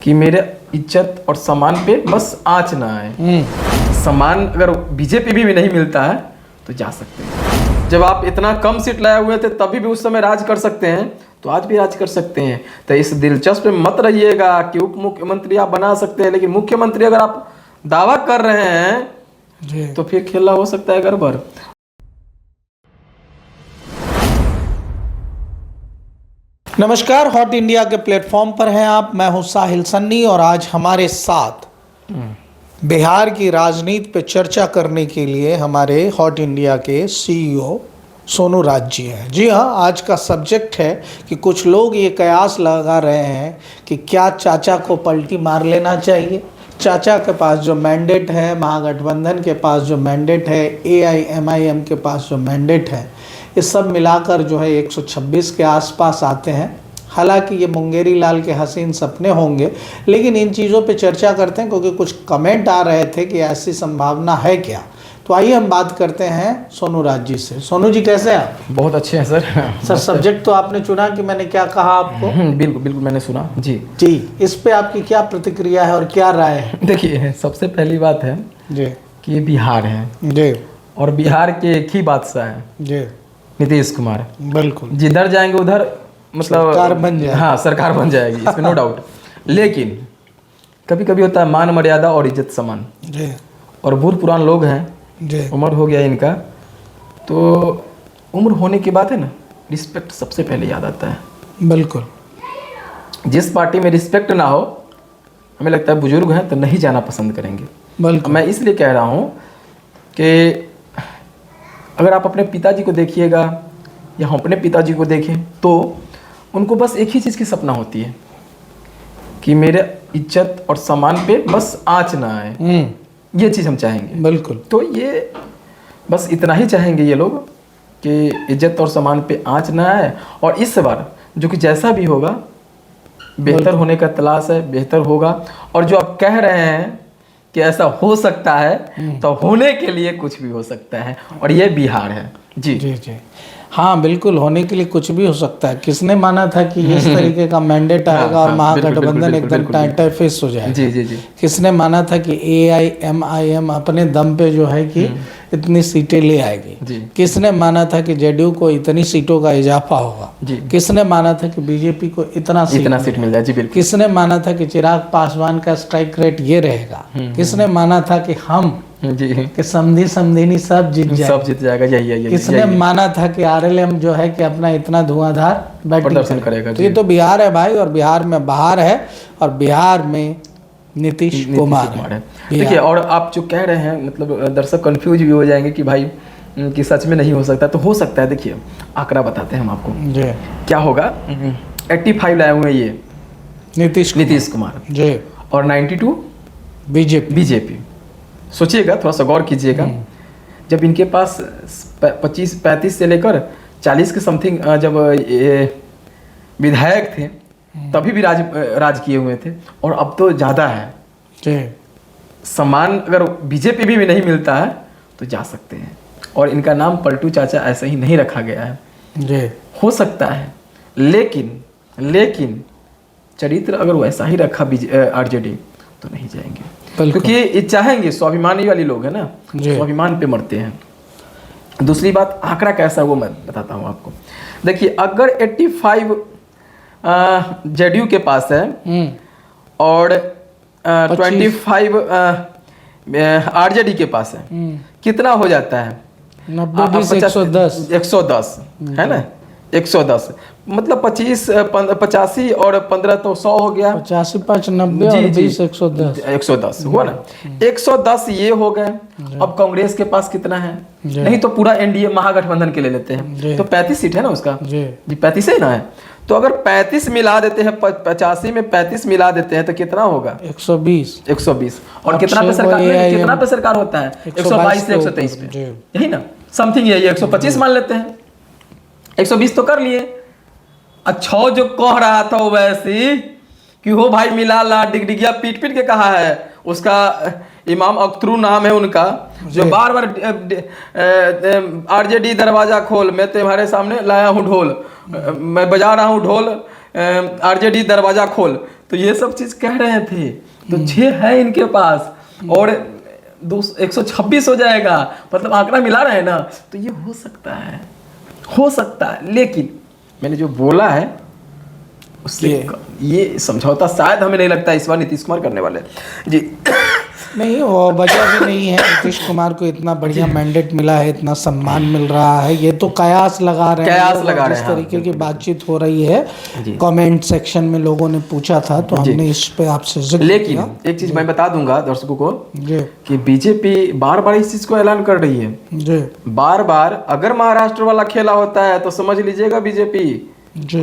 कि मेरे इज्जत और सम्मान पे बस आँच ना आए। सम्मान अगर बीजेपी भी नहीं मिलता है तो जा सकते हैं। जब आप इतना कम सीट लाए हुए थे तभी भी उस समय राज कर सकते हैं, तो आज भी राज कर सकते हैं। तो इस दिलचस्प में मत रहिएगा कि उप मुख्यमंत्री आप बना सकते हैं, लेकिन मुख्यमंत्री अगर आप दावा कर रहे हैं तो फिर खेला हो सकता है गड़बड़। नमस्कार, हॉट इंडिया के प्लेटफॉर्म पर हैं आप। मैं हूं साहिल सन्नी और आज हमारे साथ बिहार की राजनीति पे चर्चा करने के लिए हमारे हॉट इंडिया के सीईओ सोनू राज जी हैं। जी हाँ, आज का सब्जेक्ट है कि कुछ लोग ये कयास लगा रहे हैं कि क्या चाचा को पलटी मार लेना चाहिए। चाचा के पास जो मैंडेट है, महागठबंधन के पास जो मैंडेट है, AIMIM के पास जो मैंडेट है, ये सब मिलाकर जो है 126 के आसपास आते हैं। हालांकि ये मुंगेरी लाल के हसीन सपने होंगे, लेकिन इन चीज़ों पे चर्चा करते हैं क्योंकि कुछ कमेंट आ रहे थे कि ऐसी संभावना है क्या। तो आइए हम बात करते हैं सोनू राज जी से। सोनू जी, कैसे हैं आप? बहुत अच्छे हैं सर। सर, सब्जेक्ट तो आपने चुना कि मैंने क्या कहा आपको? बिल्कुल बिल्कुल मैंने सुना जी। इस पे आपकी क्या प्रतिक्रिया है और क्या राय है? देखिए, सबसे पहली बात है जी कि ये बिहार है जी, और बिहार के एक ही बादशाह है जी, नीतीश कुमार। बिल्कुल। जिधर जाएंगे उधर मतलब सरकार बन जाएगी। हाँ, सरकार बन जाएगी, इसमें नो डाउट। लेकिन कभी कभी होता है मान मर्यादा और इज्जत समान। जी और बूढ़ पुरान लोग हैं, जी, उम्र हो गया इनका, तो उम्र होने के बाद है ना, रिस्पेक्ट सबसे पहले याद आता है। बिल्कुल। जिस पार्टी में रिस्पेक्ट ना हो, हमें लगता है बुजुर्ग हैं तो नहीं जाना पसंद करेंगे। बिल्कुल। मैं इसलिए कह रहा हूँ कि अगर आप अपने पिताजी को देखिएगा या हम अपने पिताजी को देखें तो उनको बस एक ही चीज़ की सपना होती है कि मेरे इज्जत और सम्मान पे बस आँच ना आए। ये चीज़ हम चाहेंगे। बिल्कुल। तो ये बस इतना ही चाहेंगे ये लोग कि इज्जत और सम्मान पे आँच ना आए। और इस बार जो कि जैसा भी होगा बेहतर होने का तलाश है, बेहतर होगा। और जो आप कह रहे हैं कि ऐसा हो सकता है, तो होने के लिए कुछ भी हो सकता है, और ये बिहार है। जी जी जी, हाँ बिल्कुल, होने के लिए कुछ भी हो सकता है। किसने माना था कि इस तरीके का मैंडेट आएगा और महागठबंधन एकदम टाइट फिक्स हो जाएगा? जी जी जी। किसने माना था कि AIMIM अपने दम पे जो है कि इतनी सीटें ले आएगी? किसने माना था कि JDU को इतनी सीटों का इजाफा होगा? किसने माना था कि BJP को इतना सीट मिल जाए? जी बिल्कुल। किसने माना था कि चिराग पासवान का स्ट्राइक रेट ये रहेगा? किसने माना था कि हम कि समधी समधिनी सब जीत जाएगा? यही किसने माना था कि RLM जो है कि अपना इतना धुआंधार प्रदर्शन करेगा? तो ये तो बिहार है भाई, और बिहार में बाहर है, और बिहार में नीतीश कुमार है। देखिए, और आप जो कह रहे हैं मतलब दर्शक कंफ्यूज भी हो जाएंगे कि भाई कि सच में नहीं हो सकता, तो हो सकता है। देखिए, आंकड़ा बताते हैं हम आपको जी। क्या होगा। 85 लाए हुए ये नीतीश कुमार जी, और 92 बीजेपी। सोचिएगा, थोड़ा सा गौर कीजिएगा। जब इनके पास 35 से लेकर 40 के समथिंग जब विधायक थे तभी भी राज किए हुए थे, और अब तो ज़्यादा है। सम्मान अगर बीजेपी भी नहीं मिलता है तो जा सकते हैं, और इनका नाम पलटू चाचा ऐसे ही नहीं रखा गया है जी। हो सकता है, लेकिन चरित्र अगर वैसा ही रखा RJD तो नहीं जाएंगे, क्योंकि ये चाहेंगे। स्वाभिमानी वाली लोग है ना, स्वाभिमान पे मरते हैं। दूसरी बात, आंकड़ा कैसा है वो मैं बताता हूँ आपको। देखिए, अगर 85 JDU के पास है और 25 RJD के पास है, कितना हो जाता है? 110 है ना, 110 मतलब 85 और 15 तो 100 हो गया। 85 5 90 और 20 110 हुआ ना। 110 ये हो गए। अब कांग्रेस के पास कितना है? नहीं तो पूरा NDA महागठबंधन के ले लेते हैं, तो 35 सीट है ना उसका जी, 35 है ना है। तो अगर 35 मिला देते हैं, 85 में 35 मिला देते हैं तो कितना होगा? 120। और कितना पे सरकार होता है? 122 से 123 पे, यही ना, समथिंग यही। 125 मान लेते हैं, 120 तो कर लिए। अच्छा, जो कह रहा था वो वैसी कि हो भाई मिला ला, डिगडिगिया पीट के कहा है उसका। इमाम अख्तरू नाम है उनका, जो बार बार RJD दरवाजा खोल, मैं तुम्हारे सामने लाया हूँ ढोल, मैं बजा रहा हूँ ढोल, RJD दरवाजा खोल। तो ये सब चीज कह रहे थे। तो 6 है इनके पास और 126 हो जाएगा, मतलब आंकड़ा मिला रहे हैं ना, तो ये हो सकता है। लेकिन मैंने जो बोला है उससे ये समझौता शायद हमें नहीं लगता इस बार नीतीश कुमार करने वाले जी। नहीं, वो वजह भी नहीं है। नीतीश कुमार को इतना बढ़िया मैंडेट मिला है, इतना सम्मान मिल रहा है, ये तो कयास लगा रहे हैं। जिस तरीके की बातचीत हो रही है कमेंट सेक्शन में लोगों ने पूछा था, तो हमने इस पे आपसे जिक्र किया। लेकिन एक चीज मैं बता दूंगा दर्शकों को कि बीजेपी बार बार इस चीज को ऐलान कर रही है बार बार। अगर महाराष्ट्र वाला खेला होता है तो समझ लीजिएगा बीजेपी,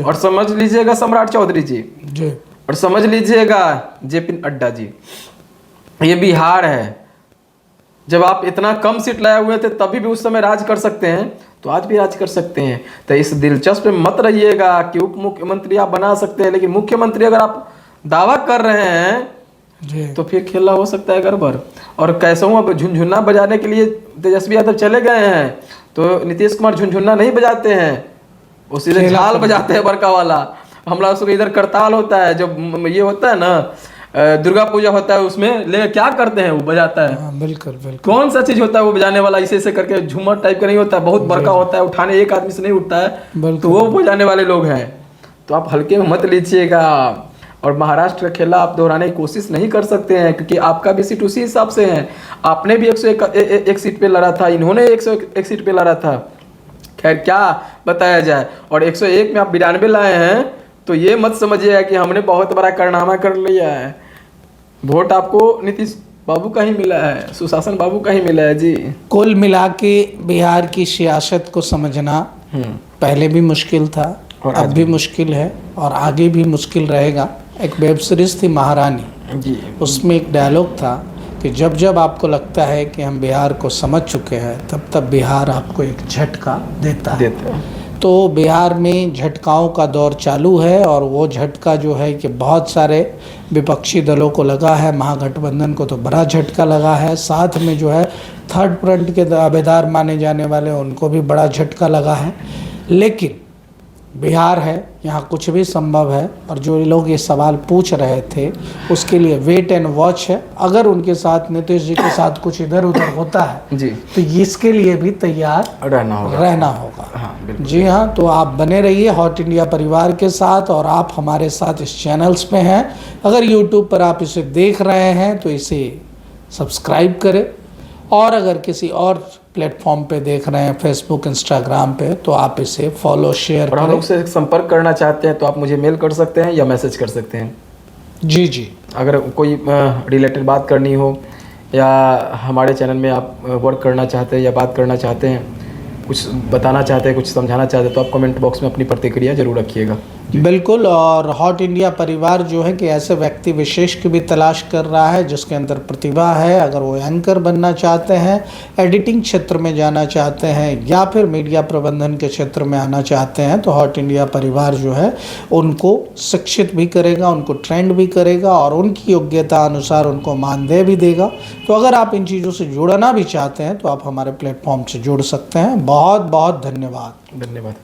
और समझ लीजिएगा सम्राट चौधरी जी, और समझ लीजिएगा जेपी नड्डा जी। ये बिहार है, जब आप इतना कम सीट लाए हुए थे तभी भी उस समय राज कर सकते हैं, तो आज भी राज कर सकते हैं। तो इस दिलचस्प में मत रहिएगा कि उप मुख्यमंत्री आप बना सकते हैं, लेकिन मुख्यमंत्री अगर आप दावा कर रहे हैं तो फिर खेला हो सकता है गड़बड़। और कैसे हूँ अब झुनझुना बजाने के लिए तेजस्वी यादव चले गए हैं, तो नीतीश कुमार झुनझुना नहीं बजाते हैं, वो सीधे झाल बजाते हैं बड़का वाला। हम लोग इधर करताल होता है, जब ये होता है ना दुर्गा पूजा होता है, उसमें ले क्या करते हैं वो बजाता है। बिल्कुल बिल्कुल। कौन सा चीज होता है वो बजाने वाला, ऐसे करके झूमर टाइप का नहीं होता है, बहुत बड़का होता है, उठाने एक आदमी से नहीं उठता है, तो वो बजाने वाले लोग हैं। तो आप हल्के में मत लीजिएगा। और महाराष्ट्र का खेला आप दोहराने की कोशिश नहीं कर सकते हैं, क्योंकि आपका भी सीट उसी हिसाब से है। आपने भी 101 सीट पे लड़ा था, इन्होंने 101 सीट पे लड़ा था। खैर क्या बताया जाए, और 101 में आप 92 लाए हैं, तो ये मत समझिएगा कि हमने बहुत बड़ा कारनामा कर लिया है। वोट आपको नीतीश बाबू का ही मिला है, सुशासन बाबू का ही मिला है जी। कुल मिला के बिहार की सियासत को समझना पहले भी मुश्किल था, और अब भी मुश्किल है, और आगे भी मुश्किल रहेगा। एक वेब सीरीज थी महारानी जी, उसमें एक डायलॉग था कि जब जब आपको लगता है कि हम बिहार को समझ चुके हैं, तब तब बिहार आपको एक झटका देता है। तो बिहार में झटकाओं का दौर चालू है, और वो झटका जो है कि बहुत सारे विपक्षी दलों को लगा है, महागठबंधन को तो बड़ा झटका लगा है, साथ में जो है थर्ड फ्रंट के दावेदार माने जाने वाले उनको भी बड़ा झटका लगा है। लेकिन बिहार है, यहाँ कुछ भी संभव है, और जो लोग ये सवाल पूछ रहे थे उसके लिए वेट एंड वॉच है। अगर उनके साथ नीतीश जी के साथ कुछ इधर उधर होता है जी, तो इसके लिए भी तैयार रहना होगा। हाँ, जी हाँ, तो आप बने रहिए हॉट इंडिया परिवार के साथ, और आप हमारे साथ इस चैनल्स पे हैं। अगर यूट्यूब पर आप इसे देख रहे हैं तो इसे सब्सक्राइब करें, और अगर किसी और प्लेटफॉर्म पे देख रहे हैं, फेसबुक इंस्टाग्राम पे, तो आप इसे फॉलो शेयर करें। और हम लोग से संपर्क करना चाहते हैं तो आप मुझे मेल कर सकते हैं या मैसेज कर सकते हैं। जी, अगर कोई रिलेटेड बात करनी हो, या हमारे चैनल में आप वर्क करना चाहते हैं या बात करना चाहते हैं, कुछ बताना चाहते हैं, कुछ समझाना चाहते हैं, तो आप कमेंट बॉक्स में अपनी प्रतिक्रिया जरूर रखिएगा। बिल्कुल। और हॉट इंडिया परिवार जो है कि ऐसे व्यक्ति विशेष की भी तलाश कर रहा है जिसके अंदर प्रतिभा है। अगर वो एंकर बनना चाहते हैं, एडिटिंग क्षेत्र में जाना चाहते हैं, या फिर मीडिया प्रबंधन के क्षेत्र में आना चाहते हैं, तो हॉट इंडिया परिवार जो है उनको शिक्षित भी करेगा, उनको ट्रेंड भी करेगा, और उनकी योग्यता अनुसार उनको मानदेय भी देगा। तो अगर आप इन चीज़ों से जुड़ना भी चाहते हैं तो आप हमारे प्लेटफॉर्म से जुड़ सकते हैं। बहुत बहुत धन्यवाद।